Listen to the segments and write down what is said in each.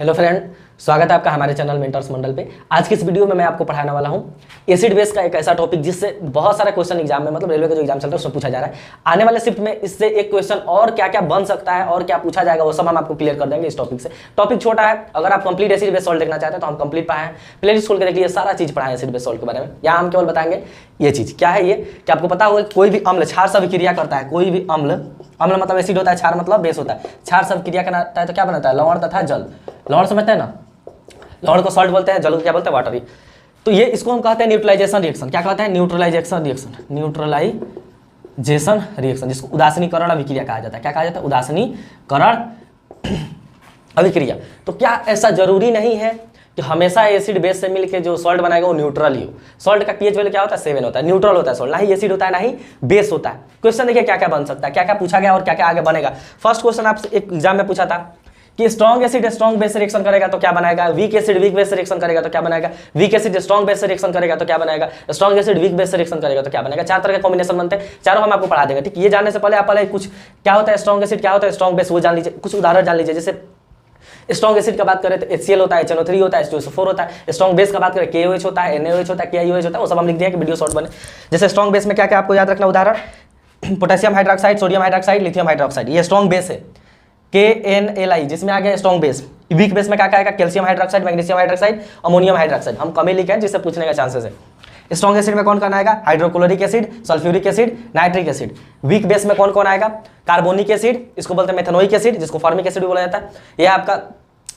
Hello friend, स्वागत है आपका हमारे चैनल मेंटर्स मंडल पे। आज की इस वीडियो में मैं आपको पढ़ाने वाला हूँ एसिड बेस का एक ऐसा टॉपिक जिससे बहुत सारे क्वेश्चन एग्जाम में, मतलब रेलवे का जो एग्जाम चल रहा है उसमें पूछा जा रहा है। आने वाले शिफ्ट में इससे एक क्वेश्चन और क्या क्या बन सकता है और क्या पूछा जाएगा वो सब हम आपको क्लियर कर देंगे इस टॉपिक से। टॉपिक छोटा है, अगर आप कंप्लीट एसिड बेस सॉल्ट देखना चाहते हैं तो हम कंप्लीट पढ़ाए हैं, प्ले लिस्ट खोल के देखिए, सारा चीज पढ़ाए एसिड बेस सॉल्ट के बारे में। यहाँ हम केवल बताएंगे ये चीज क्या है। ये कि आपको पता होगा कोई भी अम्ल क्षार से अभिक्रिया करता है, कोई भी अम्ल मतलब एसिड होता है, क्षार मतलब बेस होता है, क्षार से अभिक्रिया करता है तो क्या बनता है, लवण तथा जल। लवण समझते हैं ना, लवण को सॉल्ट बोलते हैं, जल को क्या बोलते हैं, वाटर। तो ये इसको हम कहते हैं न्यूट्रलाइजेशन रिएक्शन। क्या कहते हैं, न्यूट्रलाइजेशन रिएक्शन, न्यूट्रलाइजेशन रिएक्शन, जिसको उदासीनीकरण अभिक्रिया कहा जाता है। क्या कहा जाता है, उदासीनीकरण अभिक्रिया। तो क्या ऐसा जरूरी नहीं है कि हमेशा एसिड बेस से मिलकर जो सॉल्ट बनाएगा वो न्यूट्रल ही हो। सॉल्ट का पीएच वैल्यू क्या होता है, 7 होता है, न्यूट्रल होता है सॉल्ट, ना ही एसिड होता है ना ही बेस होता है। क्वेश्चन देखिए क्या क्या बन सकता है, क्या क्या पूछा गया और क्या क्या आगे बनेगा। फर्स्ट क्वेश्चन आपसे एक एग्जाम में पूछा था कि strong acid strong base reaction करेगा तो क्या बनाएगा, weak acid weak base reaction करेगा तो क्या बनाएगा, weak acid strong base reaction करेगा तो क्या बनाएगा, strong acid weak base reaction करेगा तो क्या बनेगा। 4 तरह के कॉम्बिनेशन बनते हैं, चारों हम आपको पढ़ा देंगे। ठीक, ये जानने से पहले आप कुछ क्या होता है स्ट्रॉन्ग एसिड, क्या होता है स्ट्रॉन्ग बेस, वो जान लीजिए। कुछ उदाहरण जान लीजिए। जैसे स्ट्रॉन्ग एसिड का बात करें तो HCl होता है, HNO3 होता है, H2SO4 होता है। स्ट्रॉन्ग बेस का बात करें KOH होता है, NaOH होता है, KIOH होता है, वो सब हम लिख दिए कि वीडियो शॉर्ट बने। जैसे स्ट्रॉन्ग बेस में क्या क्या आपको याद रखना, उदाहरण potassium hydroxide, sodium hydroxide, lithium hydroxide, ये स्ट्रॉन्ग बेस है। KNLI जिसमें आ गया स्ट्रॉन्ग बेस। वीक बेस में क्या क्या आएगा, calcium hydroxide, magnesium hydroxide, ammonium hydroxide. हम कम ही लिखे हैं जिससे पूछने का चांसेस है। स्ट्रॉन्ग एसिड में कौन कौन आएगा, hydrochloric acid, sulphuric acid, nitric acid. Weak base में कौन कौन आएगा, कार्बोनिक एसिड, इसको बोलते हैं मेथनोइक एसिड, जिसको फॉर्मिक एसिड भी बोला जाता है। यह आपका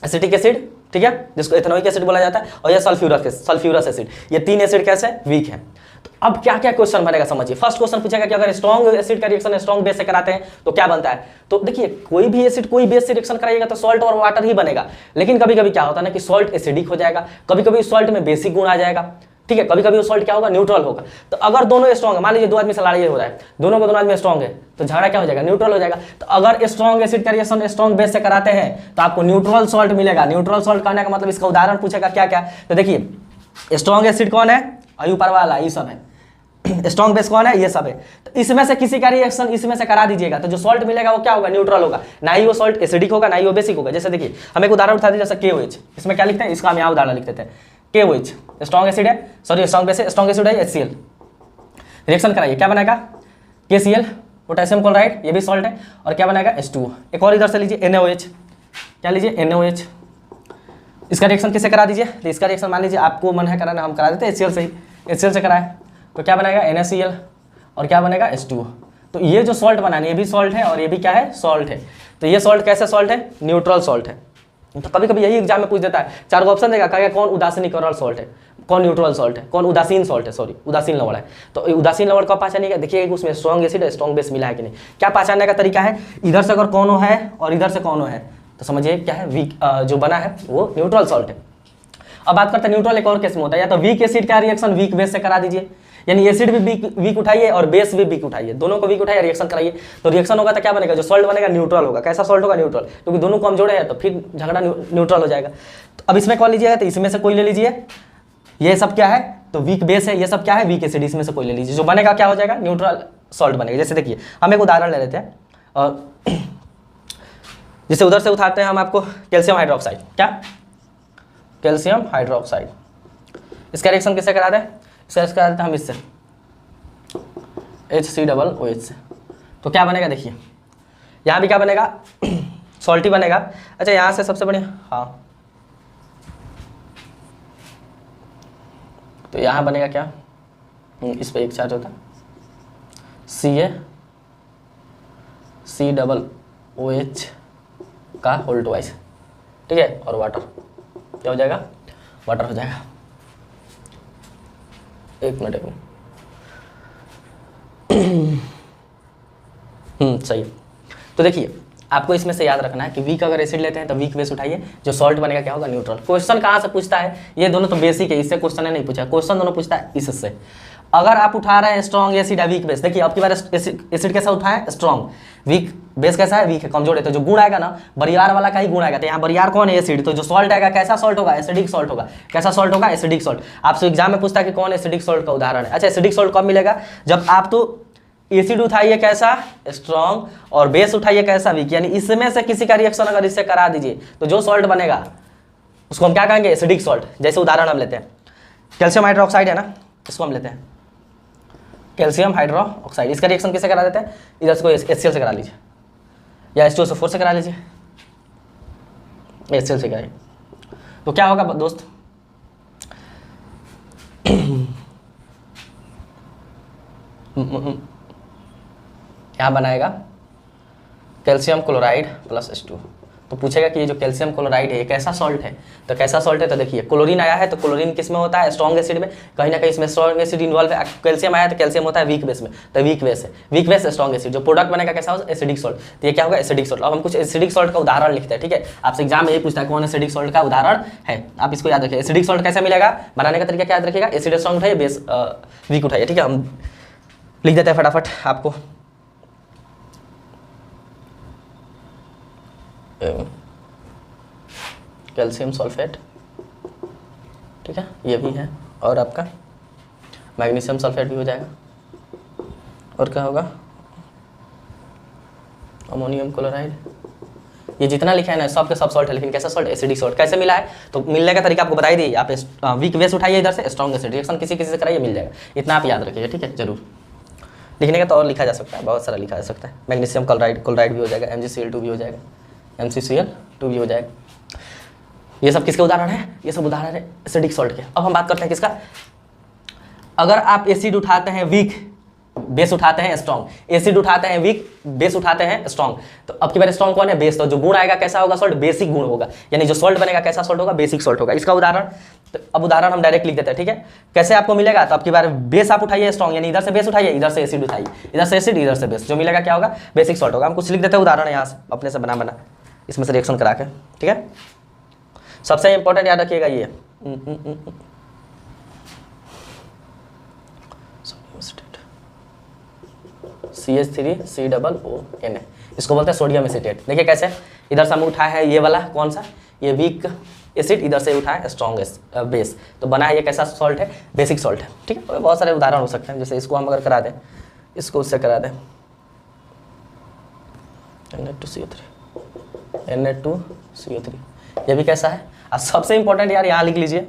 एसिटिक एसिड, ठीक है, जिसको एथेनोइक एसिड बोला जाता है। और यह सल्फ्यूरस एसिड। ये 3 एसिड कैसे वीक है। तो अब क्या क्या क्वेश्चन बनेगा समझिए। फर्स्ट क्वेश्चन पूछेगा कि अगर स्ट्रॉन्ग एसिड का रिएक्शन स्ट्रॉन्ग बेस से कराते हैं तो क्या बनता है। तो देखिए कोई भी एसिड कोई बेस से रिएक्शन कराइएगा तो सॉल्ट और वाटर ही बनेगा। लेकिन कभी कभी क्या होता है ना कि सॉल्ट एसिडिक हो जाएगा, कभी कभी सॉल्ट में बेसिक गुण आ जाएगा, ठीक है, कभी कभी वो सॉल्ट क्या होगा, न्यूट्रल होगा। तो अगर दोनों स्ट्रॉन्ग है, मान लीजिए 2 आदमी से लड़ाई हो रहा है, दोनों को दोनों आदमी स्ट्रॉन्ग है, तो झगड़ा क्या हो जाएगा, न्यूट्रल हो जाएगा। तो अगर स्ट्रॉन्ग एसिड का रिएक्शन स्ट्रॉन्ग बेस से कराते हैं तो आपको न्यूट्रल सॉल्ट मिलेगा। न्यूट्रल सॉल्ट करने का मतलब इसका उदाहरण पूछेगा क्या क्या। तो देखिए स्ट्रॉन्ग एसिड कौन है, ऊपर वाला ये सब है। स्ट्रॉन्ग बेस कौन है, ये सब है। तो इसमें से किसी का रिएक्शन इसमें से करा दीजिएगा तो जो सॉल्ट मिलेगा वो क्या होगा, न्यूट्रल होगा। ना ही वो सॉल्ट एसिडिक होगा ना ही वो बेसिक होगा। जैसे देखिए हम एक उदाहरण उठा दीजिए, जैसे KOH, इसमें क्या लिखते हैं, इसका हम यहाँ उदाहरण लिख देते हैं। KOH स्ट्रॉन्ग एसिड है, सॉरी स्ट्रॉन्ग बेस है, स्ट्रॉन्ग एसिड है HCl। रिएक्शन कराइए, क्या बनाएगा, KCl, पोटेशियम क्लोराइड, ये भी सॉल्ट है, और क्या बनाएगा H2O। एक और इधर से लीजिए NaOH, क्या लीजिए NaOH। इसका रिएक्शन किससे करा दीजिए, तो इसका रिएक्शन मान लीजिए आपको मन है कराना, हम करा देते हैं HCl से ही। HCl से कराए तो क्या बनेगा NaCl, और क्या बनेगा H2O। तो ये जो सॉल्ट बनाने, ये भी सॉल्ट है और ये भी क्या है, सॉल्ट है। तो ये सॉल्ट कैसे सॉल्ट है, न्यूट्रल सॉल्ट है। तो कभी कभी यही एग्जाम में पूछ देता है, 4 ऑप्शन देगा, कहेगा कौन उदासीनीकरण सॉल्ट है, कौन न्यूट्रल सॉल्ट है, कौन उदासीन सॉल्ट है, सॉरी उदासीन लवण है। तो उदासीन लवण का पहचानिएगा, देखिए उसमें स्ट्रॉन्ग एसिड है, स्ट्रॉन्ग बेस मिला है कि नहीं। क्या पहचानने का तरीका है, इधर से अगर कौनो है और इधर से कौनो है तो समझिए क्या है, वीक जो बना है वो न्यूट्रल सॉल्ट है। अब बात करते हैं न्यूट्रल एक और केस में होता है, या तो वीक एसिड का रिएक्शन वीक बेस से करा दीजिए, यानी एसिड भी वीक उठाइए और बेस भी वीक उठाइए, दोनों को वीक उठाइए, रिएक्शन कराइए। तो रिएक्शन होगा तो क्या बनेगा, जो सॉल्ट बनेगा न्यूट्रल होगा। कैसा सॉल्ट होगा, न्यूट्रल, क्योंकि दोनों कमजोर है तो फिर झगड़ा न्यूट्रल हो जाएगा। तो अब इसमें कौन लीजिएगा, तो इसमें से कोई ले लीजिए। ये सब क्या है, तो वीक बेस है, ये सब क्या है, वीक एसिड, इसमें से कोई ले लीजिए। जो बनेगा क्या हो जाएगा, न्यूट्रल सॉल्ट बनेगा। जैसे देखिए हम एक उदाहरण ले लेते हैं, और जैसे उधर से उठाते हैं हम आपको कैल्शियम हाइड्रोक्साइड, क्या कैल्शियम हाइड्रोक्साइड, इसका रिएक्शन किससे करा दें, इसका करा देते हैं हम इससे HCOOH से। तो क्या बनेगा, देखिए यहाँ भी क्या बनेगा, सॉल्ट ही बनेगा। अच्छा यहाँ से सबसे बढ़िया, हाँ तो यहाँ बनेगा क्या, इस पे एक चार्ज होता है CaCOOH का होल ट्वाइस, ठीक है, और वाटर क्या हो जाएगा, वाटर हो जाएगा। एक मिनट सही। तो देखिए आपको इसमें से याद रखना है कि वीक अगर एसिड लेते हैं तो वीक बेस उठाइए, जो सॉल्ट बनेगा क्या होगा, न्यूट्रल। क्वेश्चन कहाँ से पूछता है, ये दोनों तो बेसिक है, इससे क्वेश्चन नहीं पूछा, क्वेश्चन दोनों पूछता है इससे। अगर आप उठा रहे हैं स्ट्रॉन्ग एसिड या वीक बेस, देखिए आपकी बार एसिड कैसा उठाए, स्ट्रॉन्ग, वीक बेस कैसा है, वीक है, कमजोर है। तो जो गुण आएगा ना बरियार वाला का ही गुण आएगा। तो यहाँ बरियार कौन है, एसिड, तो जो सॉल्ट आएगा कैसा सॉल्ट होगा, एसिडिक सॉल्ट होगा। कैसा सॉल्ट होगा, एसिडिक सॉल्ट। आपसे एग्जाम में पूछता है कि कौन एसिडिक सॉल्ट का उदाहरण है। अच्छा एसिडिक सॉल्ट कब मिलेगा, जब आप तो एसिड उठाइए कैसा, स्ट्रॉन्ग, और बेस उठाइए कैसा, वीक, यानी इसमें से किसी का रिएक्शन अगर इससे करा दीजिए तो जो सॉल्ट बनेगा उसको हम क्या कहेंगे, एसिडिक सॉल्ट। जैसे उदाहरण हम लेते हैं कैल्शियम हाइड्रोक्साइड है ना, इसको हम लेते हैं कैल्शियम हाइड्रोक्साइड, इसका रिएक्शन किससे करा देते हैं, इधर से कोई HCl से करा लीजिए या H2SO4 से करा लीजिए, HCl से कराइए तो क्या होगा दोस्त, क्या बनाएगा, कैल्शियम क्लोराइड प्लस H2। तो पूछेगा कि ये जो कैल्शियम क्लोराइड है ये कैसा सॉल्ट है, तो कैसा सॉल्ट है, तो देखिए क्लोरीन आया है तो क्लोरीन किस में होता है, स्ट्रॉन्ग एसिड में, कहीं ना कहीं इसमें स्ट्रॉन्ग एसिड इन्वॉल्व है। कैल्शियम आया है तो कैल्शियम होता है वीक बेस में, तो वीक बेस है, वीक बेस स्ट्रॉन्ग एसिड, जो प्रोडक्ट बनेगा कैसा होगा, एसिडिक सॉल्ट। तो ये क्या होगा, एसिडिक सॉल्ट। अब हम कुछ एसिडिक सॉल्ट का उदाहरण लिखते हैं, ठीक है, आपसे एग्जाम में यही पूछता है कौन एसिडिक सॉल्ट का उदाहरण है, आप इसको याद रखिए। एसिडिक सॉल्ट कैसे मिलेगा, बनाने का तरीका क्या याद रखिएगा, एसिड स्ट्रॉन्ग उठाइए, बेस वीक उठाइए, ठीक है। हम लिख देते हैं फटाफट आपको, कैल्शियम सल्फेट, ठीक है, ये भी है, और आपका मैग्नीशियम सल्फेट भी हो जाएगा, और क्या होगा, अमोनियम क्लोराइड। ये जितना लिखा है ना सब के सब सॉल्ट है, लेकिन कैसा सॉल्ट, एसिडिक सॉल्ट। कैसे मिला है, तो मिलने का तरीका आपको बताई दी, आप वीक बेस उठाइए, इधर से स्ट्रॉन्ग एसिड, रिएक्शन किसी किसी से कराइए, मिल जाएगा। इतना आप याद रखिएगा, ठीक है, जरूर। लिखने का तो और लिखा जा सकता है, बहुत सारा लिखा जा सकता है, मैग्नीशियम क्लोराइड भी हो जाएगा, MgCl2 भी हो जाएगा, MgCl2 भी हो जाएगा। ये सब किसके उदाहरण है, ये सब उदाहरण है एसिडिक सॉल्ट के। अब हम बात करते हैं किसका, अगर आप एसिड उठाते हैं वीक, बेस उठाते हैं स्ट्रॉन्ग, एसिड उठाते हैं वीक, बेस उठाते हैं स्ट्रॉन्ग, तो अब की बार स्ट्रॉन्ग कौन है, बेस। तो जो गुण आएगा कैसा होगा सॉल्ट, बेसिक गुण होगा, यानी जो सॉल्ट बनेगा कैसा सॉल्ट होगा, बेसिक सॉल्ट होगा। इसका उदाहरण, तो अब उदाहरण हम डायरेक्ट लिख देते हैं, ठीक है। कैसे आपको मिलेगा, तो अब की बार बेस आप उठाइए स्ट्रॉन्ग, यानी इधर से बेस उठाइए, इधर से एसिड उठाइए, इधर से एसिड, इधर से बेस, जो मिलेगा क्या होगा, बेसिक सॉल्ट होगा। हम कुछ लिख देते हैं उदाहरण यहाँ से अपने से बना इसमें से रिएक्शन करा के, ठीक है। सबसे इंपॉर्टेंट याद रखिएगा ये CH3COONA, इसको बोलते हैं सोडियम एसीटेट। देखिए कैसे, इधर से हम उठाए हैं ये वाला कौन सा, ये वीक एसिड, इधर से उठाए स्ट्रॉन्ग बेस, तो बना है ये कैसा सॉल्ट है, बेसिक सॉल्ट है, ठीक है। बहुत सारे उदाहरण हो सकते हैं, जैसे इसको हम अगर करा दें, इसको उससे करा दें Na2CO3, ये भी कैसा है। और सबसे इंपॉर्टेंट यार यहाँ लिख लीजिए,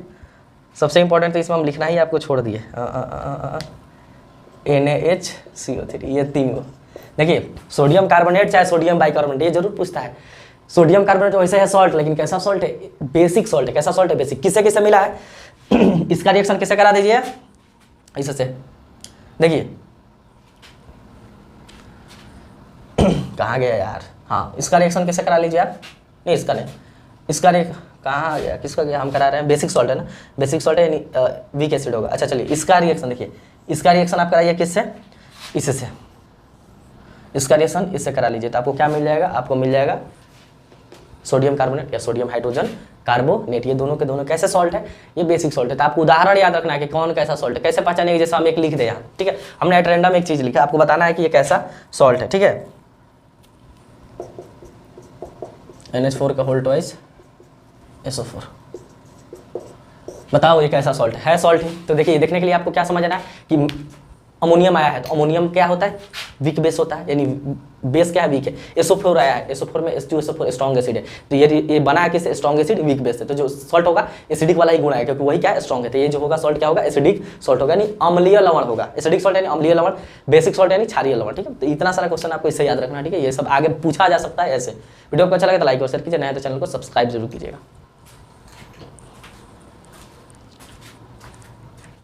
सबसे इंपॉर्टेंट तो इसमें हम लिखना ही आपको छोड़ दिए, NaHCO3, ये तीन गो। देखिए सोडियम कार्बोनेट चाहे सोडियम बाइकार्बोनेट, ये जरूर पूछता है। सोडियम कार्बोनेट वैसे है सॉल्ट, लेकिन कैसा सॉल्ट है, बेसिक सॉल्ट है। कैसा सॉल्ट है, बेसिक। किससे किससे मिला है इसका रिएक्शन किससे करा दीजिए, इससे। देखिए कहाँ गया यार, हाँ, इसका रिएक्शन किससे करा लीजिए आप, नहीं इसका नहीं, इसका रिएक्शन कहाँ गया, किसका गया, हम करा रहे हैं बेसिक सॉल्ट है ना, बेसिक सॉल्ट है, वीक एसिड होगा। अच्छा चलिए, इसका रिएक्शन देखिए, इसका रिएक्शन आप कराइए किससे, इससे, इसका रिएक्शन इससे करा लीजिए, तो आपको क्या मिल जाएगा, आपको मिल जाएगा सोडियम कार्बोनेट या सोडियम हाइड्रोजन कार्बोनेट। ये दोनों के दोनों कैसे सॉल्ट है, ये बेसिक सॉल्ट है। तो आपको उदाहरण याद रखना है कि कौन कैसा सॉल्ट है, कैसे पहचानेंगे, जैसे हम एक लिख दे यहाँ, ठीक है, हमने एट रैंडम एक चीज लिखा, आपको बताना है कि ये कैसा सॉल्ट है, ठीक है। NH4 का होल ट्वाइस SO4, बताओ ये कैसा सॉल्ट है सॉल्ट ही। तो देखिए, देखने के लिए आपको क्या समझना है कि अमोनियम आया है, तो अमोनियम क्या होता है, वीक बेस होता है, यानी बेस क्या है, वीक है। SO4 आया है, SO4 में H2SO4 स्ट्रॉन्ग एसिड है, तो ये बना है किससे, स्ट्रॉन्ग एसिड, वीक बेस है। तो जो सॉल्ट होगा एसिडिक वाला ही गुण है, क्योंकि वही क्या है, स्ट्रॉन्ग है। तो ये जो होगा सॉल्ट क्या होगा, एसिडिक सॉल्ट होगा, यानी अम्लीय लवण होगा। एसिडिक सॉल्ट यानी अम्लीय लवण, बेसिक सॉल्ट यानी क्षारीय लवण, ठीक है। तो इतना सारा क्वेश्चन आपको इससे याद रखना, ठीक है। ये सब आगे पूछा जा सकता है ऐसे। वीडियो को अच्छा लगे तो लाइक और शेयर कीजिए, नया तो चैनल को सब्सक्राइब जरूर कीजिएगा।